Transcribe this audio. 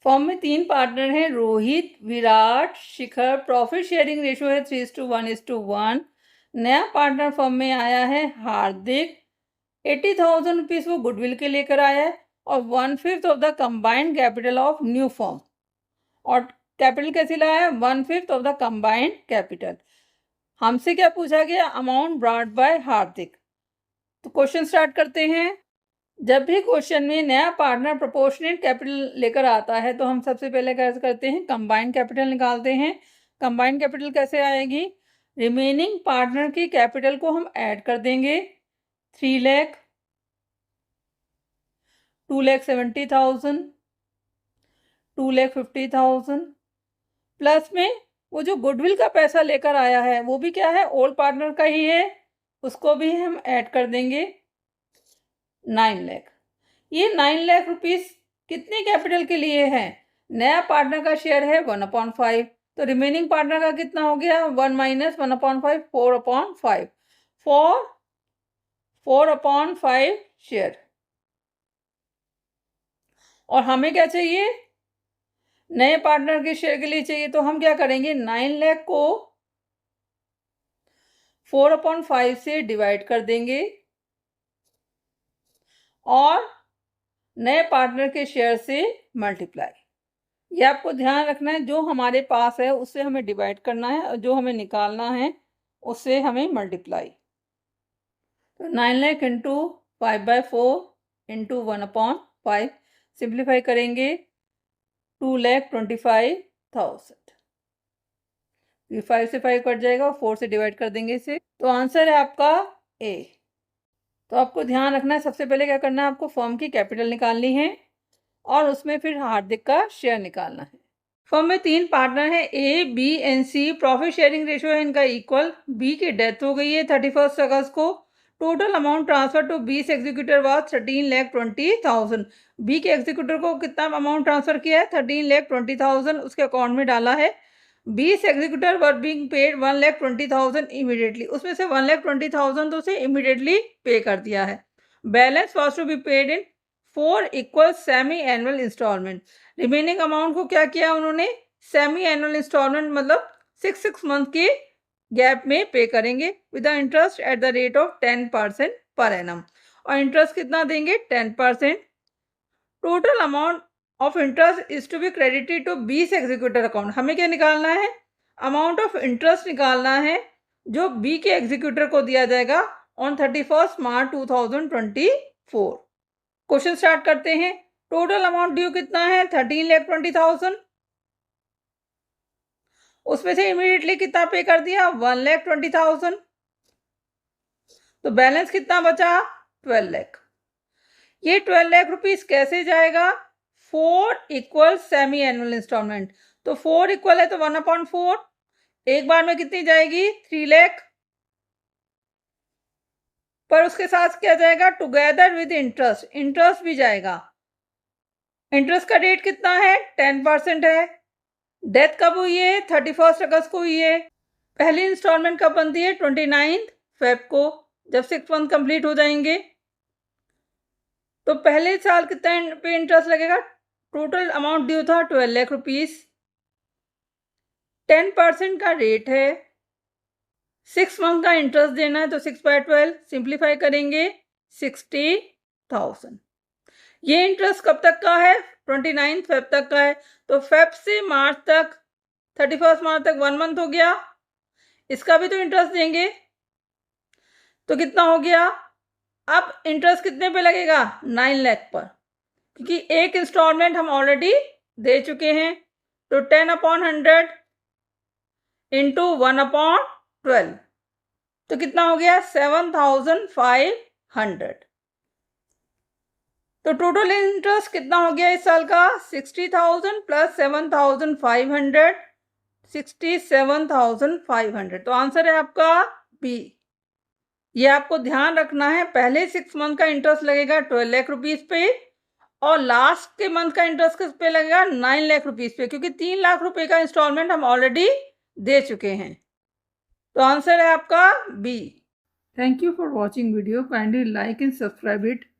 Form में 3 partner हैं, रोहित, विराट, शिखर। Profit sharing ratio है 3:1:1। नया पार्टनर फॉर्म में आया है हार्दिक। 80,000 रुपीज वो गुडविल के लेकर आया है और 1/5 of the combined capital of new form. और कैपिटल कैसे लाया है? 1/5 ऑफ द कंबाइंड कैपिटल। हमसे क्या पूछा गया? अमाउंट ब्रॉट बाय हार्दिक। तो क्वेश्चन स्टार्ट करते हैं। जब भी क्वेश्चन में नया पार्टनर प्रोपोर्शनेट कैपिटल लेकर आता है तो हम सबसे पहले कैसे करते हैं? कंबाइंड कैपिटल निकालते हैं। कंबाइंड कैपिटल कैसे आएगी? रिमेनिंग पार्टनर की कैपिटल को हम ऐड कर देंगे। 3 लाख, 2,70,000, 2,50,000 प्लस में वो जो गुडविल का पैसा लेकर आया है वो भी क्या है? ओल्ड पार्टनर का ही है, उसको भी हम ऐड कर देंगे 9 लाख। ये 9 लाख रुपीस कितने कैपिटल के लिए है? नया पार्टनर का शेयर है 1/5, तो रिमेनिंग पार्टनर का कितना हो गया? 1 - 1/5, 4/5, 4/5 शेयर। और हमें क्या चाहिए? नए पार्टनर के शेयर के लिए चाहिए, तो हम क्या करेंगे? 9 लाख को 4/5 से डिवाइड कर देंगे और नए पार्टनर के शेयर से मल्टीप्लाई। ये आपको ध्यान रखना है, जो हमारे पास है उससे हमें डिवाइड करना है और जो हमें निकालना है उससे हमें मल्टीप्लाई। तो 9 लाख इंटू 5/4 इंटू 1/5 सिंप्लीफाई करेंगे 2,25,000। ये 5 से 5 कट जाएगा और 4 से डिवाइड कर देंगे इसे, तो आंसर है आपका ए। तो आपको ध्यान रखना है, सबसे पहले क्या करना है? आपको फर्म की कैपिटल निकालनी है और उसमें फिर हार्दिक का शेयर निकालना है। फर्म में 3 पार्टनर हैं, A, B and C. Profit sharing ratio है इनका इक्वल। बी की डेथ हो गई है 31 अगस्त को। टोटल अमाउंट ट्रांसफर टू बीस एग्जीक्यूटर वाज 13,20,000। बी के एग्जीक्यूटर को कितना अमाउंट ट्रांसफर किया है? 13,20,000 उसके अकाउंट में डाला है। 20 executor were being paid 1,20,000 immediately. उसमें से 1,20,000 तो उसे इमीडिएटली पे कर दिया है। Balance was to be paid in 4 equal semi annual installment. Remaining amount को क्या किया उन्होंने? सेमी एनुअल इंस्टॉलमेंट, मतलब 6 मंथ के गैप में पे करेंगे with the interest at the rate of 10% per annum. और इंटरेस्ट कितना देंगे? 10%। Total amount of interest is to be credited to 20 executor account. हमें क्या निकालना है? अमाउंट ऑफ इंटरेस्ट निकालना है जो बी के एग्जीक्यूटर को दिया जाएगा ऑन 31 मार्च 2024। क्वेश्चन स्टार्ट करते हैं। टोटल अमाउंट ड्यू कितना है? 13,20,000। उसमें से इमीडिएटली कितना पे कर दिया? 1,20,000। तो बैलेंस कितना बचा? 12 लाख। ये 12 लाख रुपीस कैसे जाएगा? 4 इक्वल सेमी एनुअल इंस्टॉलमेंट। तो 4 इक्वल है तो 1/4। एक बार में कितनी जाएगी? 3 लाख। पर उसके साथ क्या जाएगा? टुगेदर विद इंटरेस्ट, इंटरेस्ट भी जाएगा। इंटरेस्ट का रेट कितना है? 10% है। डेथ कब हुई है? 31 अगस्त को हुई है। पहली इंस्टॉलमेंट कब बनती है? 29 फेब को, जब 6 मंथ कंप्लीट हो जाएंगे। तो पहले साल कितना पे इंटरेस्ट लगेगा? टोटल अमाउंट ड्यू था 12 लाख रुपीस। 10% का रेट है। 6 मंथ का इंटरेस्ट देना है तो 6/12 सिंप्लीफाई करेंगे 60,000। ये इंटरेस्ट कब तक का है? 29 फेब तक का है। तो फेब से मार्च तक, 31 मार्च तक 1 मंथ हो गया। इसका भी तो इंटरेस्ट देंगे, तो कितना हो गया? अब इंटरेस्ट कितने पे लगेगा? 9 लाख पर, क्योंकि एक इंस्टॉलमेंट हम ऑलरेडी दे चुके हैं। तो 10/100 इंटू 1/12, तो कितना हो गया? 7,500। तो टोटल इंटरेस्ट कितना हो गया इस साल का? 60,000 प्लस 7,500, 67,500। तो आंसर है आपका बी। ये आपको ध्यान रखना है, पहले 6 मंथ का इंटरेस्ट लगेगा 12 लाख रुपीस पे और लास्ट के मंथ का इंटरेस्ट किस पे लगेगा? 9 लाख रुपीस पे, क्योंकि 3 लाख रुपए का इंस्टॉलमेंट हम ऑलरेडी दे चुके हैं। तो आंसर है आपका B. Thank you for watching video. Kindly like and subscribe it.